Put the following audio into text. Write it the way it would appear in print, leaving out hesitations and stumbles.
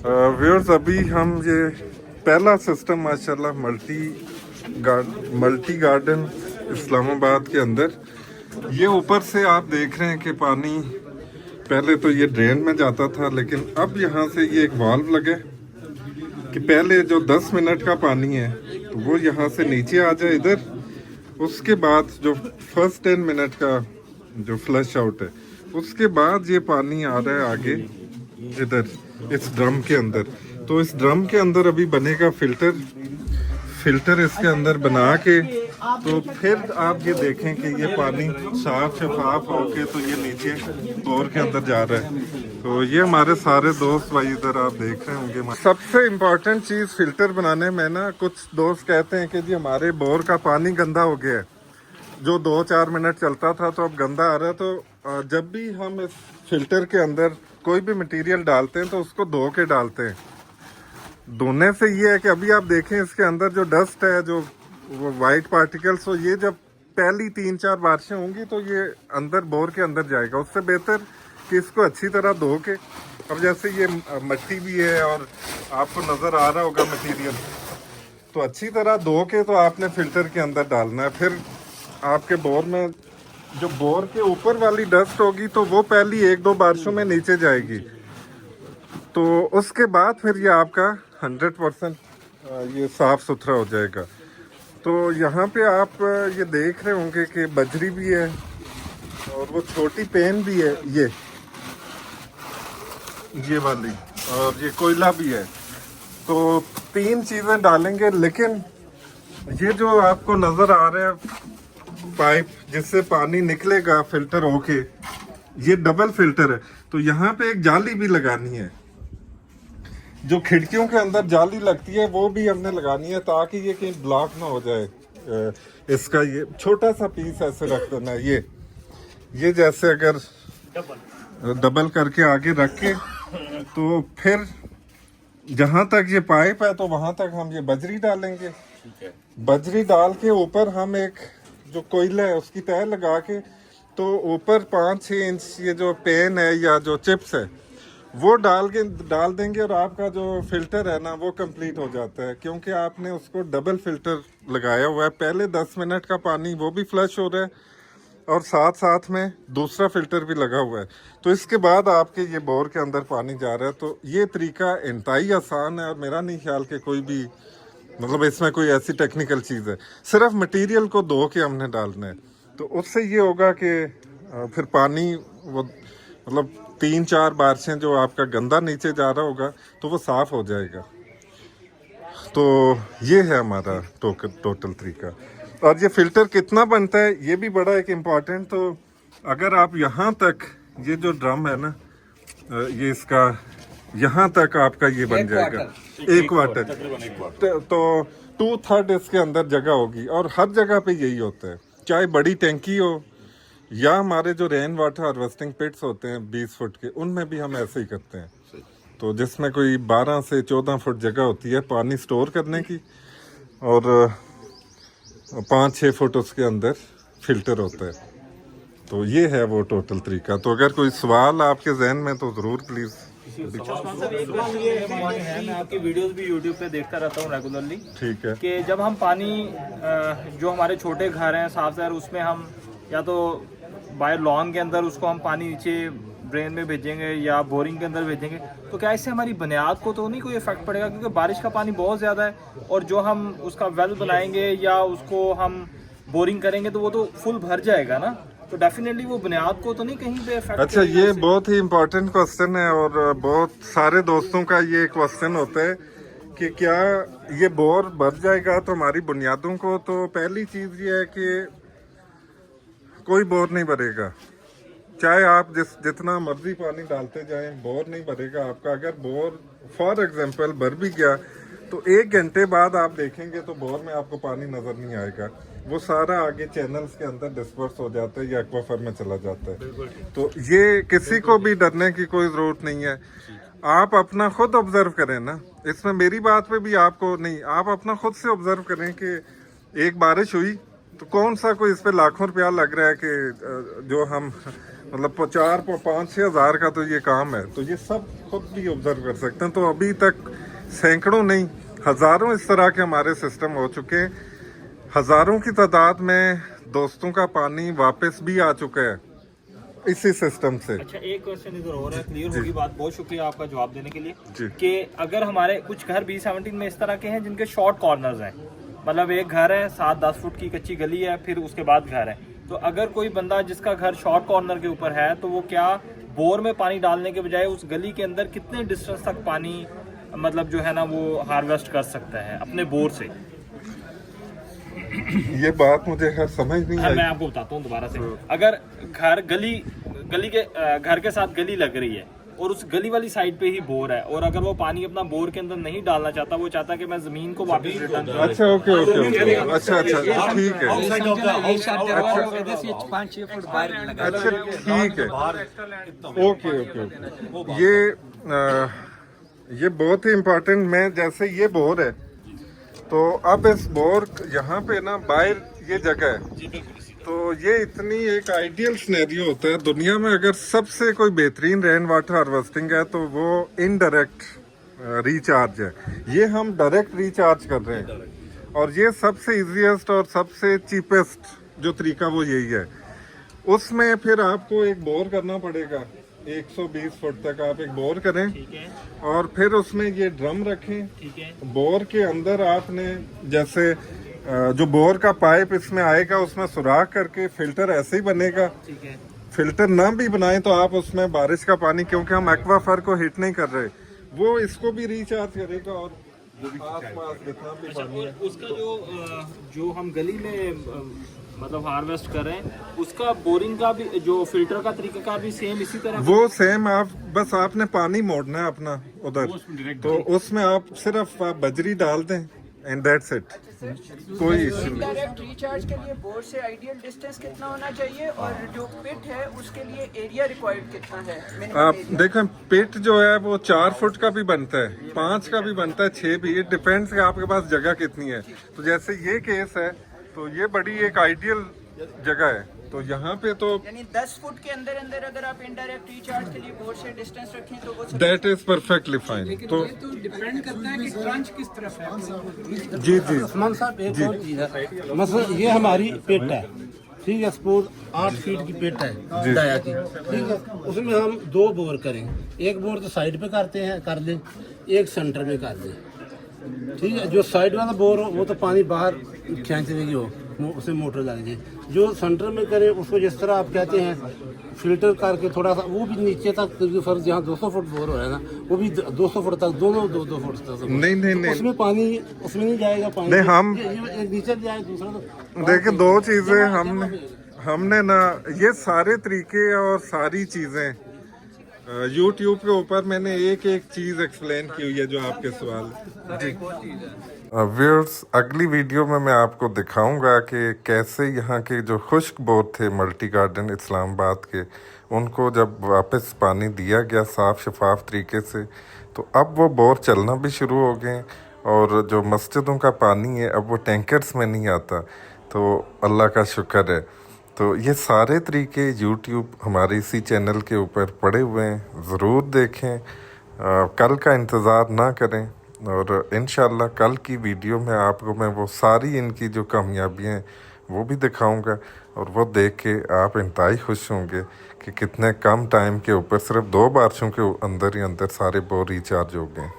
Viewers अभी हम ये पहला सिस्टम माशाल्लाह मल्टी गार्डन इस्लामाबाद के अंदर, ये ऊपर से आप देख रहे हैं कि पानी पहले तो ये ड्रेन में जाता था, लेकिन अब यहाँ से ये एक वाल्व लगे कि पहले जो 10 मिनट का पानी है तो वो यहाँ से नीचे आ जाए इधर, उसके बाद जो फर्स्ट 10 मिनट का जो फ्लश आउट है उसके बाद ये पानी आ रहा है आगे इधर इस ड्रम के अंदर। तो इस ड्रम के अंदर अभी बनेगा फिल्टर इसके अंदर बना के, तो फिर आप ये देखें कि ये पानी साफ शफाफ होके तो ये नीचे बोर के अंदर जा रहा है। तो ये हमारे सारे दोस्त भाई इधर आप देख रहे होंगे। सबसे इम्पोर्टेंट चीज़ फिल्टर बनाने में ना, कुछ दोस्त कहते हैं कि जी हमारे बोर का पानी गंदा हो गया है, जो 2-4 मिनट चलता था तो अब गंदा आ रहा है। तो जब भी हम इस फिल्टर के अंदर कोई भी मटेरियल डालते हैं तो उसको धो के डालते हैं। धोने से ये है कि अभी आप देखें इसके अंदर जो डस्ट है, जो वो वाइट पार्टिकल्स, तो ये जब पहली 3-4 बारिशें होंगी तो ये अंदर बोर के अंदर जाएगा। उससे बेहतर कि इसको अच्छी तरह धो के, अब जैसे ये मट्टी भी है और आपको नज़र आ रहा होगा मटेरियल, तो अच्छी तरह धो के तो आपने फिल्टर के अंदर डालना है। फिर आपके बोर में जो बोर के ऊपर वाली डस्ट होगी तो वो पहली 1-2 बारिशों में नीचे जाएगी, तो उसके बाद फिर ये आपका 100% ये साफ सुथरा हो जाएगा। तो यहाँ पे आप ये देख रहे होंगे कि बजरी भी है और वो छोटी पेन भी है ये वाली, और ये कोयला भी है। तो 3 चीज़ें डालेंगे, लेकिन ये जो आपको नज़र आ रहा है पाइप जिससे पानी निकलेगा फिल्टर होके, ये डबल फिल्टर है। तो यहाँ पे एक जाली भी लगानी है, जो खिड़कियों के अंदर जाली लगती है वो भी हमने लगानी है, ताकि ये कहीं ब्लॉक ना हो जाए। इसका ये छोटा सा पीस ऐसे रख देना है, ये जैसे अगर डबल करके आगे रख के, तो फिर जहाँ तक ये पाइप है तो वहाँ तक हम ये बजरी डालेंगे। बजरी डाल के ऊपर हम एक जो कोयला है उसकी तह लगा के, तो ऊपर 5-6 इंच ये जो पेन है या जो चिप्स है वो डाल देंगे, और आपका जो फिल्टर है ना वो कंप्लीट हो जाता है, क्योंकि आपने उसको डबल फिल्टर लगाया हुआ है। पहले 10 मिनट का पानी वो भी फ्लश हो रहा है और साथ साथ में दूसरा फिल्टर भी लगा हुआ है। तो इसके बाद आपके ये बोर के अंदर पानी जा रहा है। तो ये तरीका इंतहाई आसान है, और मेरा नहीं ख्याल कि कोई भी मतलब इसमें कोई ऐसी टेक्निकल चीज़ है। सिर्फ मटेरियल को धो के हमने डालना है, तो उससे ये होगा कि फिर पानी वो मतलब 3-4 बारिशें जो आपका गंदा नीचे जा रहा होगा तो वो साफ़ हो जाएगा। तो ये है हमारा टोटल तरीका। और ये फ़िल्टर कितना बनता है ये भी बड़ा एक इम्पॉर्टेंट। तो अगर आप यहाँ तक ये जो ड्रम है ना, ये इसका यहाँ तक आपका ये बन जाएगा 1 क्वार्टर, तो 2/3 इसके अंदर जगह होगी। और हर जगह पे यही होता है, चाहे बड़ी टैंकी हो या हमारे जो रेन वाटर हार्वेस्टिंग पिट्स होते हैं 20 फुट के, उनमें भी हम ऐसे ही करते हैं। तो जिसमें कोई 12 से 14 फुट जगह होती है पानी स्टोर करने की, और 5-6 फुट उसके अंदर फिल्टर होता है। तो ये है वो टोटल तरीका। तो अगर कोई सवाल आपके जहन में तो ज़रूर प्लीज़। मैं आपकी वीडियोस भी यूट्यूब पे देखता रहता हूँ रेगुलरली। ठीक है कि जब हम पानी जो हमारे छोटे घर हैं साफ शहर, उसमें हम या तो बाय लॉन के अंदर उसको हम पानी नीचे ड्रेन में भेजेंगे या बोरिंग के अंदर भेजेंगे, तो क्या इससे हमारी बुनियाद को तो नहीं कोई इफेक्ट पड़ेगा? क्योंकि बारिश का पानी बहुत ज़्यादा है, और जो हम उसका वेल बनाएंगे या उसको हम बोरिंग करेंगे तो वो तो फुल भर जाएगा ना, तो डेफिनेटली वो बुनियाद को तो नहीं कहीं पे इफेक्ट। अच्छा, ये बहुत ही इम्पोर्टेंट क्वेश्चन है, और बहुत सारे दोस्तों का ये क्वेश्चन होता है कि क्या ये बोर भर जाएगा तो हमारी बुनियादों को। तो पहली चीज़ ये है कि कोई बोर नहीं भरेगा, चाहे आप जितना मर्जी पानी डालते जाएं, बोर नहीं भरेगा आपका। अगर बोर फॉर एग्जांपल भर भी गया तो 1 घंटे बाद आप देखेंगे तो बोर में आपको पानी नज़र नहीं आएगा, वो सारा आगे चैनल्स के अंदर डिस्पर्स हो जाता है या एक्वाफर में चला जाता है। तो ये किसी को भी डरने की कोई ज़रूरत नहीं है। आप अपना खुद ऑब्जर्व करें ना, इसमें मेरी बात पे भी आपको नहीं, आप अपना खुद से ऑब्जर्व करें कि एक बारिश हुई तो कौन सा कोई इस पे लाखों रुपया लग रहा है कि जो हम मतलब 4-5-6 हज़ार का तो ये काम है। तो ये सब खुद भी ऑब्जर्व कर सकते हैं। तो अभी तक सैकड़ों नहीं हज़ारों इस तरह के हमारे सिस्टम हो चुके हैं। हज़ारों की तादाद में दोस्तों का पानी वापस भी आ चुका है इसी सिस्टम से। अच्छा, एक क्वेश्चन इधर और है, क्लियर होगी बात। बहुत शुक्रिया आपका जवाब देने के लिए। जी। कि अगर हमारे कुछ घर B17 में इस तरह के हैं जिनके शॉर्ट कॉर्नर्स हैं, मतलब एक घर है 7-10 फुट की कच्ची गली है, फिर उसके बाद घर है, तो अगर कोई बंदा जिसका घर शॉर्ट कॉर्नर के ऊपर है तो वो क्या बोर में पानी डालने के बजाय उस गली के अंदर कितने डिस्टेंस तक पानी मतलब जो है ना वो हार्वेस्ट कर सकता है अपने बोर से? ये बात मुझे खैर समझ नहीं हाँ, आई। मैं आपको बताता हूँ दोबारा से। अगर गली के घर के साथ गली लग रही है और उस गली वाली साइड पे ही बोर है, और अगर वो पानी अपना बोर के अंदर नहीं डालना चाहता, वो चाहता है कि मैं जमीन को वापस रिटर्न करूं। अच्छा, ओके ओके ओके, अच्छा ठीक है, अच्छा ठीक है, ओके ओके ओके। ये बहुत ही इम्पोर्टेंट। मैं जैसे ये बोर है, तो अब इस बोर यहाँ पे ना बाहर ये जगह है, तो ये इतनी एक आइडियल सिनेरियो होता है दुनिया में। अगर सबसे कोई बेहतरीन रेन वाटर हार्वेस्टिंग है तो वो इनडायरेक्ट रिचार्ज है। ये हम डायरेक्ट रिचार्ज कर रहे हैं, और ये सबसे इजीएस्ट और सबसे चीपेस्ट जो तरीका वो यही है। उसमें फिर आपको एक बोर करना पड़ेगा, 120 फुट तक आप एक बोर करें, ठीक है, और फिर उसमें ये ड्रम रखें। ठीक है, बोर के अंदर आपने जैसे जो बोर का पाइप इसमें आएगा उसमें सुराख करके फिल्टर ऐसे ही बनेगा। ठीक है। फिल्टर ना भी बनाए तो आप उसमें बारिश का पानी, क्योंकि हम एक्वाफर को हिट नहीं कर रहे, वो इसको भी रिचार्ज करेगा, और आसपास जितना भी अच्छा, पानी और उसका जो हम गली में मतलब हार्वेस्ट कर रहे हैं, उसका बोरिंग का भी जो फिल्टर का तरीका भी सेम इसी तरह? वो सेम। आप बस आपने पानी मोड़ना है अपना उधर, तो उसमें आप सिर्फ आप बजरी डाल दें एंड दैट्स इट, कोई इशू नहीं। डायरेक्ट रिचार्ज के लिए बोर से आइडियल डिस्टेंस कितना होना चाहिए, और जो पिट है उसके लिए एरिया रिक्वायर्ड कितना है? आप देखें, पिट जो है वो 4 फुट का भी बनता है, 5 का भी बनता है, 6 भी। इट डिपेंड्स कि आपके पास जगह कितनी है। तो जैसे ये केस है, तो ये बड़ी एक आइडियल जगह है। तो यहाँ पे तो यानी 10 फुट के अंदर अंदर अगर आप इनडायरेक्ट रिचार्ज के लिए बोर से डिस्टेंस रखें तो वो दैट इज परफेक्टली फाइन। तो डिपेंड करता है कि ट्रंच किस तरफ है। जी जी, उस्मान साहब, एक और चीज है, मतलब ये हमारी पेट है, ठीक है, सपोज 8 फीट की पेट है डाया की, ठीक है, उसमें हम 2 बोर करेंगे। एक बोर तो साइड पे कर दें, एक सेंटर में कर दें, ठीक है। जो साइड वाला बोर हो वो तो पानी बाहर खींच देगी, हो उसे मोटर लग जाए। जो सेंटर में करें उसको जिस तरह आप कहते हैं फिल्टर करके थोड़ा सा वो भी नीचे तक, फर्ज जहाँ 200 फुट बोर हो रहा है ना, वो भी 200 फुट तक, दोनों 2-2 फुट तक। नहीं उसमें पानी उसमें नहीं जाएगा पानी। नहीं, हम एक नीचे जाए, दूसरा तो देखिए, 2 चीजें हमने ना ये सारे तरीके और सारी चीजें YouTube के ऊपर मैंने एक एक चीज एक्सप्लेन की हुई है जो आपके सवाल। व्यूअर्स, अगली वीडियो में मैं आपको दिखाऊंगा कि कैसे यहाँ के जो खुश्क बोर थे मल्टी गार्डन इस्लामाबाद के, उनको जब वापस पानी दिया गया साफ शफाफ तरीके से, तो अब वो बोर चलना भी शुरू हो गए, और जो मस्जिदों का पानी है अब वो टैंकर्स में नहीं आता। तो अल्लाह का शुक्र है। तो ये सारे तरीके YouTube हमारे इसी चैनल के ऊपर पड़े हुए हैं, ज़रूर देखें। कल का इंतज़ार ना करें, और इंशाल्लाह कल की वीडियो में आपको मैं वो सारी इनकी जो कामयाबियाँ हैं वो भी दिखाऊंगा, और वो देख के आप इंतहाई खुश होंगे कि कितने कम टाइम के ऊपर सिर्फ 2 बारिशों के अंदर ही अंदर सारे बोर रिचार्ज हो गए।